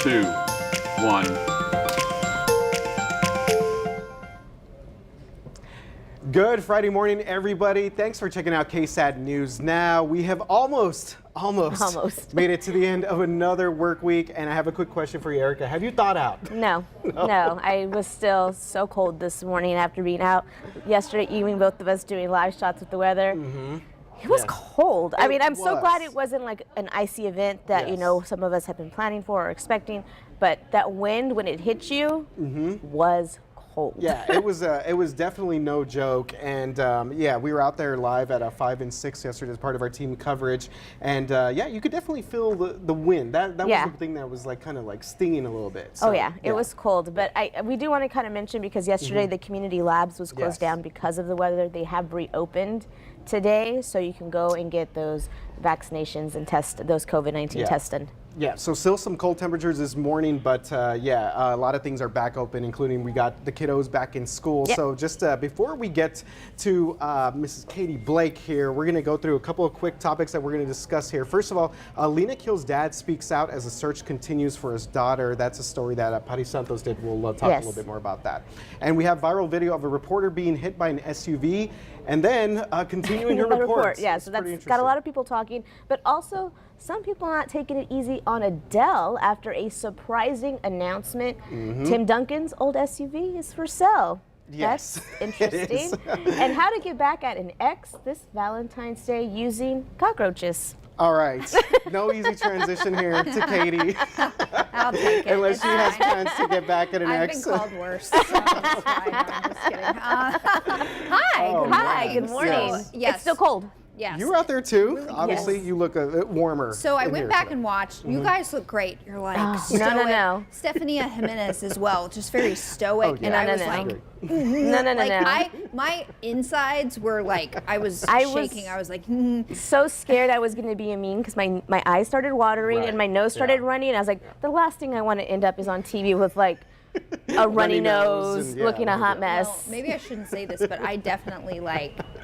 2, 1. Good Friday morning, everybody. Thanks for checking out KSAT News Now. We have almost made it to the end of another work week, and I have a quick question for you, Erica. Have you thawed out? No. I was still so cold this morning after being out yesterday evening, both of us doing live shots with the weather. It was cold. I mean, I'm so glad it wasn't like an icy event that, you know, some of us have been planning for or expecting, but that wind, when it hit you, was cold. Yeah, it was definitely no joke, and yeah, we were out there live at 5 and 6 yesterday as part of our team coverage, and yeah, you could definitely feel the wind. That was the thing that was like kind of like stinging a little bit. So, it was cold, but we do want to kind of mention, because yesterday the community labs was closed down because of the weather. They have reopened today, so you can go and get those vaccinations and test those COVID-19 tested. Yeah, so still some cold temperatures this morning, but yeah, a lot of things are back open, including we got the kiddos back in school. So just before we get to Mrs. Katie Blake here, we're going to go through a couple of quick topics that we're going to discuss here. First of all, Lina Khil's dad speaks out as the search continues for his daughter. That's a story that Patti Santos did. We'll talk a little bit more about that. And we have viral video of a reporter being hit by an SUV, and then continuing her report. Yeah, so that's got a lot of people talking, but also some people not taking it easy on Adele after a surprising announcement. Tim Duncan's old SUV is for sale. Yes, that's interesting. And how to get back at an ex this Valentine's Day using cockroaches. All right, no easy transition here to Katie. I'll take it. Unless she has plans to get back at an ex. I've been called worse. So that's fine. No, I'm just kidding. Hi, good morning. So, yes. It's still cold. Yes. You were out there too. Really, obviously, you look a bit warmer. So I went back and watched. You guys look great. You're like stoic. No. Stephania Jimenez as well, just very stoic. And I was like, my insides were like, I was shaking. I was like, so scared I was going to be mean because my eyes started watering and my nose started running. And I was like, the last thing I want to end up is on TV with like a runny nose, and, looking a hot mess. Well, maybe I shouldn't say this, but I definitely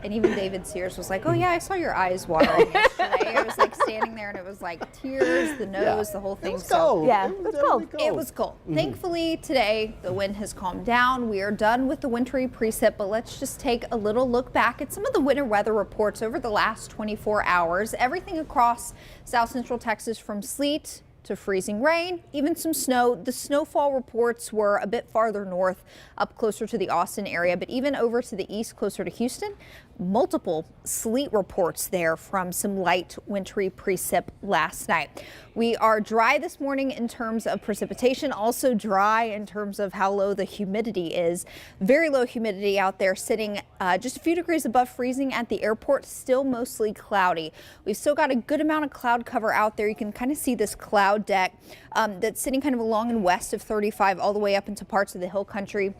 and even David Sears was like, oh yeah, I saw your eyes watering yesterday. I was like standing there and it was like tears, the nose, the whole thing. It was cold. Yeah, it was cold. It was cold. Thankfully today the wind has calmed down. We are done with the wintry precip, but let's just take a little look back at some of the winter weather reports over the last 24 hours. Everything across South Central Texas, from sleet to freezing rain, even some snow. The snowfall reports were a bit farther north, up closer to the Austin area, but even over to the east, closer to Houston, multiple sleet reports there from some light wintry precip last night. We are dry this morning in terms of precipitation, also dry in terms of how low the humidity is. Very low humidity out there, sitting just a few degrees above freezing at the airport, still mostly cloudy. We've still got a good amount of cloud cover out there. You can kind of see this cloud deck that's sitting kind of along and west of 35 all the way up into parts of the hill country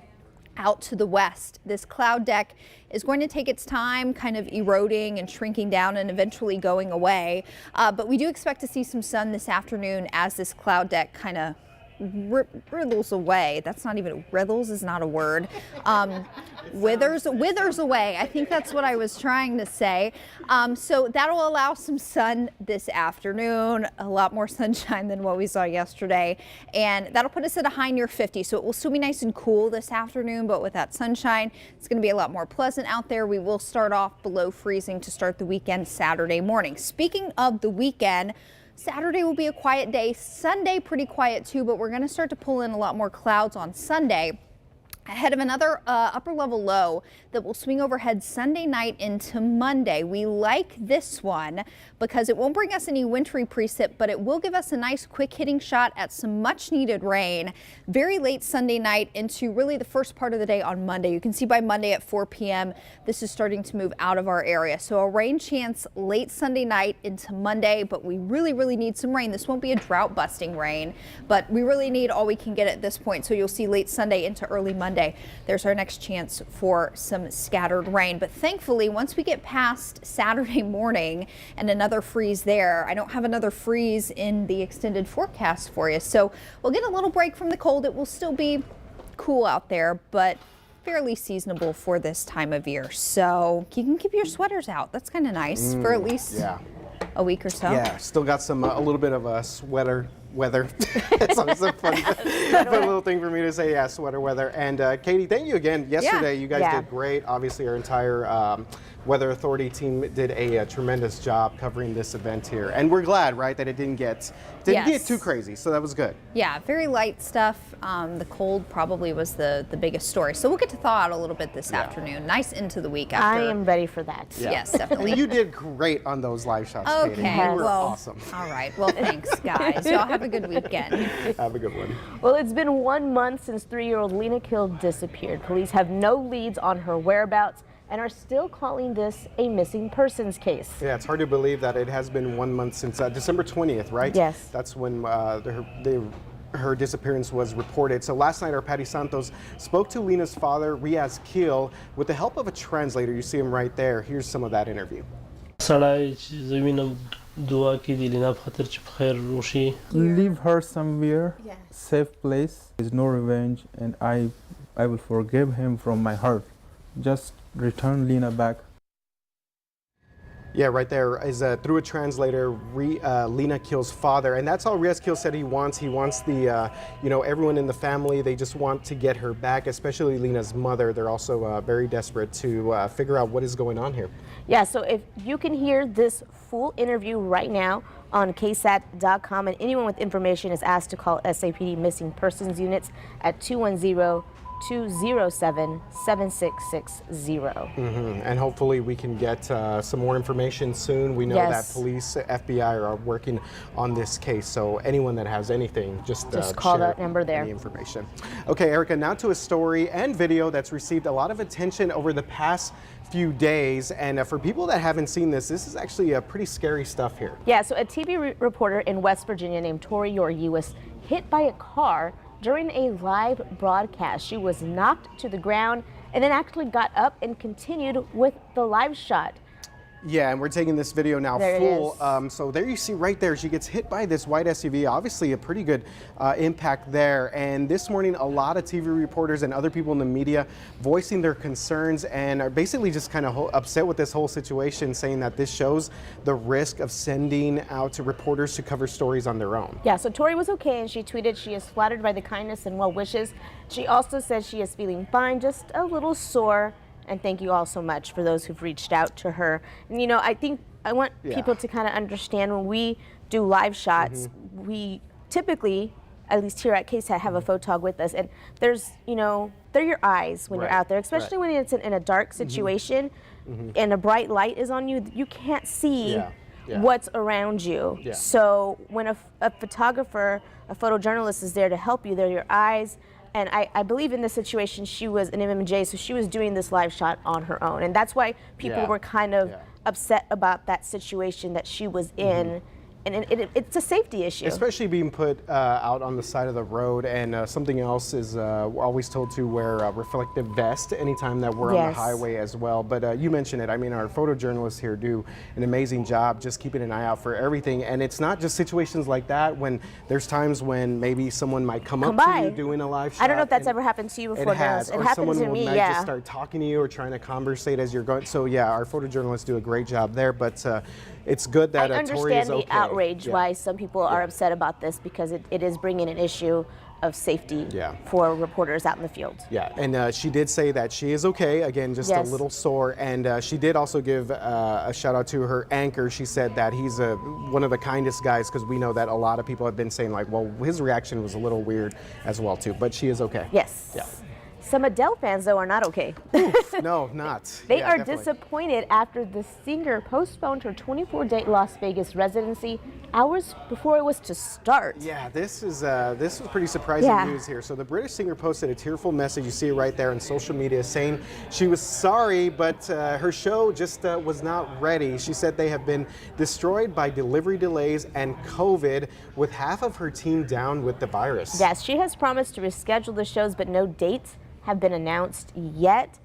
out to the west. This cloud deck is going to take its time kind of eroding and shrinking down and eventually going away. But we do expect to see some sun this afternoon as this cloud deck kind of writhles away. That's not even, writhles is not a word. Withers away. I think that's what I was trying to say. So that'll allow some sun this afternoon, a lot more sunshine than what we saw yesterday. And that'll put us at a high near 50. So it will still be nice and cool this afternoon, but with that sunshine, it's going to be a lot more pleasant out there. We will start off below freezing to start the weekend Saturday morning. Speaking of the weekend, Saturday will be a quiet day. Sunday pretty quiet too, but we're going to start to pull in a lot more clouds on Sunday, ahead of another upper level low that will swing overhead Sunday night into Monday. We like this one because it won't bring us any wintry precip, but it will give us a nice quick hitting shot at some much needed rain very late Sunday night into really the first part of the day on Monday. You can see by Monday at 4 p.m. this is starting to move out of our area. So a rain chance late Sunday night into Monday, but we really need some rain. This won't be a drought busting rain, but we really need all we can get at this point. So you'll see late Sunday into early Monday. There's our next chance for some scattered rain. But thankfully, once we get past Saturday morning and another freeze there, I don't have another freeze in the extended forecast for you. So we'll get a little break from the cold. It will still be cool out there, but fairly seasonable for this time of year. So you can keep your sweaters out. That's kind of nice for at least a week or so. Yeah, still got some a little bit of a sweater weather. It's always a fun little thing for me to say. Yeah, sweater weather. And Katie, thank you again. Yesterday, you guys did great. Obviously, our entire Weather Authority team did a tremendous job covering this event here, and we're glad, right, that it didn't get too crazy. So that was good. Yeah, very light stuff. The cold probably was the biggest story. So we'll get to thaw out a little bit this afternoon. Nice into the week after. I am ready for that. Yeah. Yes, definitely. You did great on those live shots, Okay, Katie. You were well, awesome. All right. Well, thanks, guys. Y'all have a good weekend. Have a good one. Well, it's been 1 month since 3-year-old Lina Khil disappeared. Police have no leads on her whereabouts and are still calling this a missing persons case. Yeah, it's hard to believe that it has been 1 month since December 20th, right? Yes. That's when her disappearance was reported. So last night, our Patty Santos spoke to Lina's father, Marquez Khil, with the help of a translator. You see him right there. Here's some of that interview. Leave her somewhere, safe place. There's no revenge, and I will forgive him from my heart. Just return Lina back. Yeah, right there is through a translator, Lina Khil's father, and that's all Marquez Khil said he wants. He wants the, everyone in the family. They just want to get her back, especially Lina's mother. They're also very desperate to figure out what is going on here. Yeah, so if you can hear this full interview right now on KSAT.com, and anyone with information is asked to call SAPD Missing Persons Units at 210-207-7660. And hopefully we can get some more information soon. We know that police, FBI are working on this case. So anyone that has anything, just call share that number there. any information. Okay, Erica, now to a story and video that's received a lot of attention over the past few days. And for people that haven't seen this is actually pretty scary stuff here. Yeah, so a TV reporter in West Virginia named Tori Yorgi was hit by a car during a live broadcast. She was knocked to the ground and then actually got up and continued with the live shot. Yeah, and we're taking this video now There full. So there you see right there, she gets hit by this white SUV. Obviously a pretty good impact there. And this morning, a lot of TV reporters and other people in the media voicing their concerns and are basically just kind of upset with this whole situation, saying that this shows the risk of sending out to reporters to cover stories on their own. Yeah, so Tori was okay, and she tweeted she is flattered by the kindness and well wishes. She also says she is feeling fine, just a little sore. And thank you all so much for those who've reached out to her. And I think I want people to kind of understand when we do live shots, we typically, at least here at KSAT, have a photog with us. And there's, they're your eyes when you're out there, especially when it's in a dark situation and a bright light is on you. You can't see what's around you. So when a photographer, a photojournalist is there to help you, they're your eyes. And I believe in this situation, she was an MMJ, so she was doing this live shot on her own. And that's why people were kind of upset about that situation that she was in. And it's a safety issue. Especially being put out on the side of the road. And something else is we're always told to wear a reflective vest anytime that we're on the highway as well. But you mentioned it. I mean, our photojournalists here do an amazing job just keeping an eye out for everything. And it's not just situations like that when there's times when maybe someone might come up to you doing a live shot. I don't know if that's ever happened to you before. It has. It or happened someone to me, might just start talking to you or trying to conversate as you're going. So yeah, our photojournalists do a great job there. But it's good that Tori is okay. I understand the outrage why some people are upset about this, because it is bringing an issue of safety for reporters out in the field. Yeah, and she did say that she is okay. Again, just a little sore. And she did also give a shout out to her anchor. She said that he's one of the kindest guys, because we know that a lot of people have been saying like, well, his reaction was a little weird as well too. But she is okay. Yes. Yeah. Some Adele fans, though, are not okay. Oof, no, not. They are disappointed after the singer postponed her 24-day Las Vegas residency hours before it was to start. Yeah, this was pretty surprising news here. So the British singer posted a tearful message. You see it right there on social media, saying she was sorry, but her show just was not ready. She said they have been destroyed by delivery delays and COVID, with half of her team down with the virus. Yes, she has promised to reschedule the shows, but no dates have been announced yet.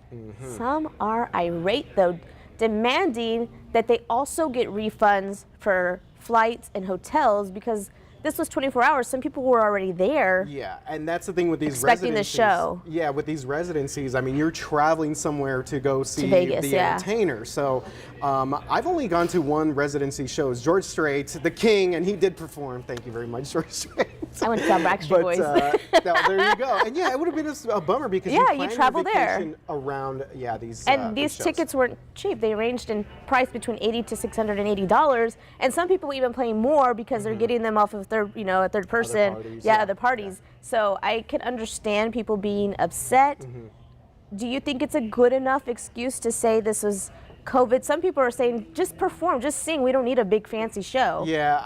Some are irate, though, demanding that they also get refunds for flights and hotels, because this was 24 hours, some people were already there. Yeah, and that's the thing with these expecting the show. Yeah, with these residencies, I mean, you're traveling somewhere to go see Vegas, the entertainer. So I've only gone to one residency show. It's George Strait, the king, and he did perform. Thank you very much, George Strait. I went to Backstreet Boys. There you go. And yeah, it would have been a bummer because you travel there around these. And these tickets weren't cheap. They ranged in price between $80 to $680, and some people even paying more because they're getting them off of a third person. Other parties. So I can understand people being upset. Do you think it's a good enough excuse to say this was COVID? Some people are saying just perform, just sing. We don't need a big fancy show. Yeah,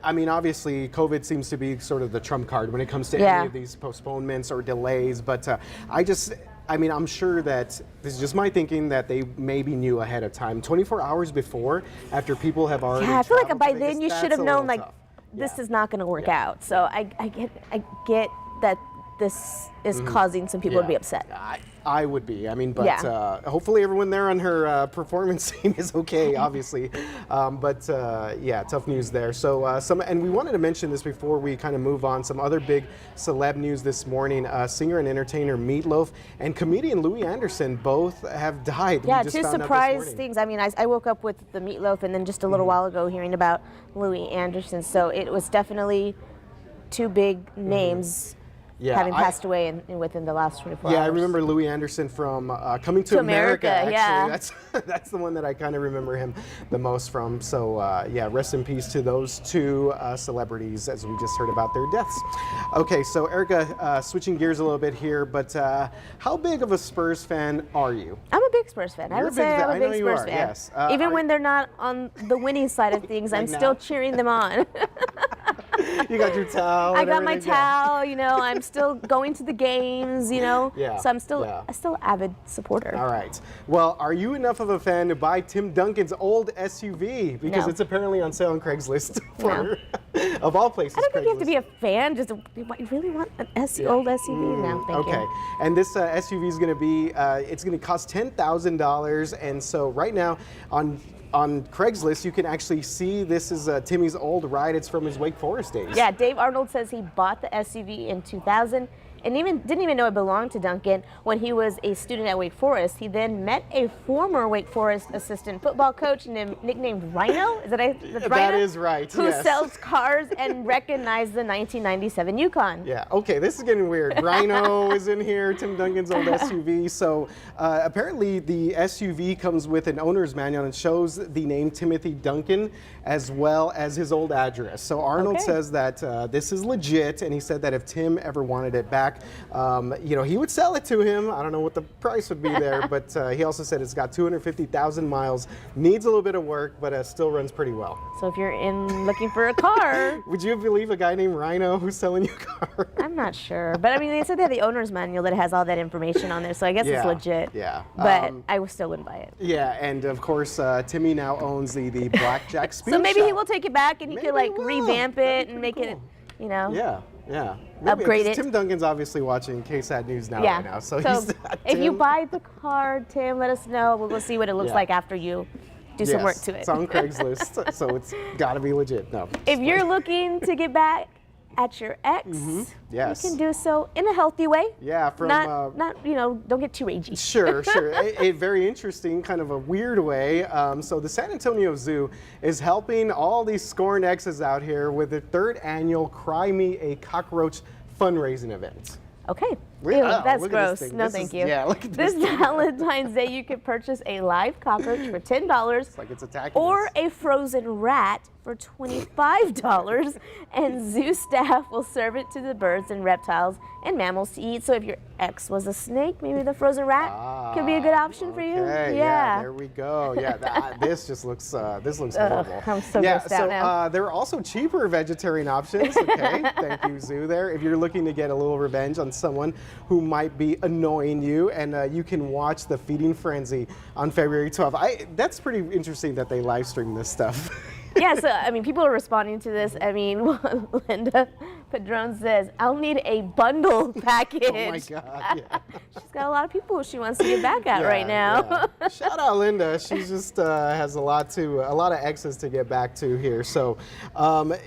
I mean, obviously, COVID seems to be sort of the trump card when it comes to any of these postponements or delays. But I'm sure that this is just my thinking that they maybe knew ahead of time, 24 hours before, after people have already. Yeah, I feel like by then you should have known this is not going to work out. So I get that this is causing some people to be upset. I would be. I mean, but hopefully everyone there on her performance team is okay, obviously. Tough news there. So and we wanted to mention this before we kind of move on. Some other big celeb news this morning. Singer and entertainer Meatloaf and comedian Louis Anderson both have died. Yeah, two surprise things. I mean, I woke up with the Meatloaf and then just a little while ago hearing about Louis Anderson. So it was definitely two big names. Having passed away within the last 24 hours. Yeah, I remember Louis Anderson from Coming to America. Actually. Yeah. That's the one that I kind of remember him the most from. So rest in peace to those two celebrities as we just heard about their deaths. Okay, so Erica, switching gears a little bit here, but how big of a Spurs fan are you? I'm a big Spurs fan. I would say I'm a big Spurs fan. Yes. Even when they're not on the winning side of things, I'm still cheering them on. You got your towel. I got my towel. I'm still going to the games. Yeah. So I'm still an avid supporter. All right. Well, are you enough of a fan to buy Tim Duncan's old SUV because it's apparently on sale on Craigslist for, of all places? I don't think you have to be a fan. Just you really want an old SUV? No, thank you. Okay. And this SUV is going to be it's going to cost $10,000, and so right now on Craigslist, you can actually see this is Timmy's old ride. It's from his Wake Forest days. Yeah, Dave Arnold says he bought the SUV in 2000 and didn't even know it belonged to Duncan when he was a student at Wake Forest. He then met a former Wake Forest assistant football coach nicknamed Rhino. Is that Rhino? That is right, Who sells cars and recognized the 1997 Yukon. Yeah, okay, this is getting weird. Rhino is in here, Tim Duncan's old SUV. So apparently the SUV comes with an owner's manual and shows the name Timothy Duncan as well as his old address. So Arnold says that this is legit, and he said that if Tim ever wanted it back, he would sell it to him. I don't know what the price would be there, but he also said it's got 250,000 miles, needs a little bit of work, but still runs pretty well. So if you're looking for a car. Would you believe a guy named Rhino who's selling you a car? I'm not sure, but I mean, they said they have the owner's manual that has all that information on there, so I guess it's legit. Yeah. But I still wouldn't buy it. Yeah, and of course, Timmy now owns the Blackjack Speed So maybe Shop. he will take it back and he could revamp it and make it, Yeah. Maybe, upgrade it. Tim Duncan's obviously watching KSAT News Now right now. So if you buy the car, Tim, let us know. We'll see what it looks like after you do some work to it. It's on Craigslist, so it's got to be legit. No. If you're looking to get back at your ex, you can do so in a healthy way. Yeah, from don't get too ragey. Sure. a very interesting, kind of a weird way. So the San Antonio Zoo is helping all these scorned exes out here with the 3rd annual Cry Me a Cockroach fundraising event. Okay. Ew, that's gross. No, thank you. Yeah, look at this. This Valentine's Day, you can purchase a live cockroach for $10. It's like it's attacking or us. a frozen rat for $25, and zoo staff will serve it to the birds and reptiles and mammals to eat. So if your ex was a snake, maybe the frozen rat could be a good option for you. Yeah, there we go. Yeah, this just looks horrible. I'm so grossed out now. There are also cheaper vegetarian options. Okay, thank you, Zoo. There, if you're looking to get a little revenge on someone who might be annoying you, and you can watch the Feeding Frenzy on February 12th. That's pretty interesting that they live stream this stuff. Yeah, so I mean, people are responding to this. I mean, Linda Padron says, I'll need a bundle package. Oh my God, yeah. She's got a lot of people she wants to get back at right now. Yeah. Shout out Linda. She just has a lot of exes to get back to here. So,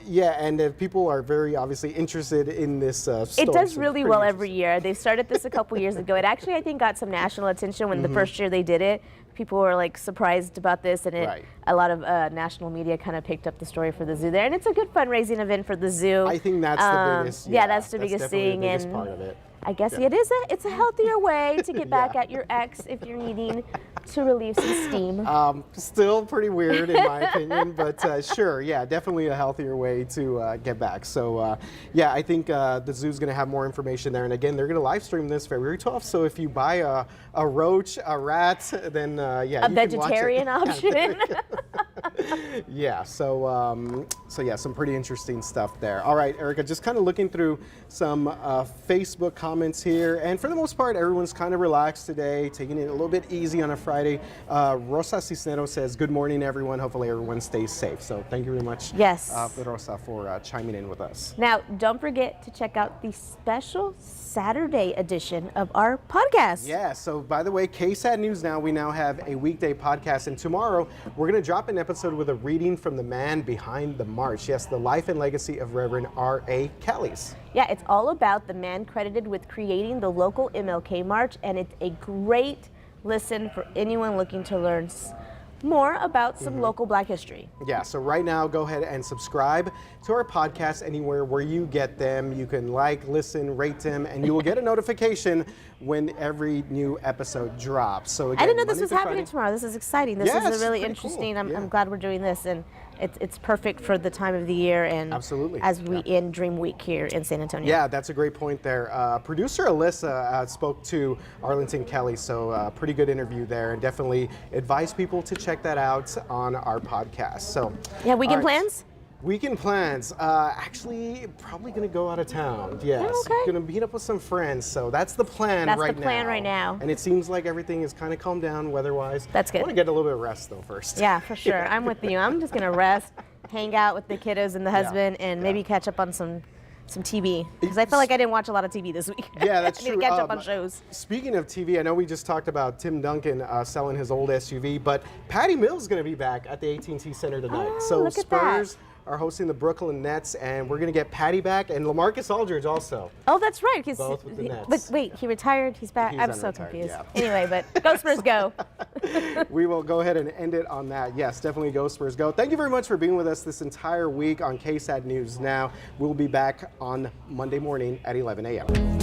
yeah, and people are very obviously interested in this story. It does really well every year. They started this a couple years ago. It actually, I think, got some national attention when the first year they did it. People were like surprised about this, and a lot of national media kind of picked up the story for the zoo there. And it's a good fundraising event for the zoo. I think that's the biggest. Yeah, that's the biggest thing. The biggest part of it. I guess it's a healthier way to get back at your ex if you're needing to relieve some steam. Still pretty weird in my opinion, but sure, yeah, definitely a healthier way to get back. So yeah, I think the zoo's going to have more information there. And again, they're going to live stream this February 12th. So if you buy a roach, a rat, then yeah, a vegetarian option. Yeah, so yeah, some pretty interesting stuff there. All right, Erica, just kind of looking through some Facebook comments here, and for the most part, everyone's kind of relaxed today, taking it a little bit easy on a Friday. Rosa Cisneros says, "Good morning, everyone. Hopefully, everyone stays safe." So, thank you very much, yes, Rosa, for chiming in with us. Now, don't forget to check out the special Saturday edition of our podcast. Yeah. So, by the way, KSAT News Now. We now have a weekday podcast, and tomorrow we're going to drop an episode with a reading from the man behind the march. Yes, the life and legacy of Reverend R.A. Kelly's. Yeah, it's all about the man credited with creating the local MLK March, and it's a great listen for anyone looking to learn more about some local Black history. Yeah, so right now, go ahead and subscribe to our podcast anywhere where you get them. You can like, listen, rate them, and you will get a notification when every new episode drops. So again, I didn't know this was happening tomorrow. This is exciting. This is really interesting. Cool. I'm glad we're doing this, and it's perfect for the time of the year and as we end Dream Week here in San Antonio. Yeah, that's a great point there. Producer Alyssa spoke to Arlington Kelly, so pretty good interview there, and definitely advise people to check that out on our podcast. So yeah, weekend plans? Weekend plans. Actually, probably going to go out of town. Yes. Oh, okay. Going to meet up with some friends. So that's the plan right now. That's the plan right now. And it seems like everything is kind of calmed down weather-wise. That's good. I want to get a little bit of rest, though, first. Yeah, for sure. I'm with you. I'm just going to rest, hang out with the kiddos and the husband, and maybe catch up on some TV, because I felt like I didn't watch a lot of TV this week. Yeah, that's I need true. to catch up on shows. Speaking of TV, I know we just talked about Tim Duncan selling his old SUV, but Patty Mills is going to be back at the AT&T Center tonight. Oh, so look at Spurs that. Are hosting the Brooklyn Nets, and we're going to get Patty back, and LaMarcus Aldridge also. Oh, that's right. Both with the Nets. But wait, he retired. He's back. I'm so confused. Yeah. Anyway, but go Spurs, go. We will go ahead and end it on that. Yes, definitely go Spurs, go. Thank you very much for being with us this entire week on KSAT News Now. We'll be back on Monday morning at 11 a.m.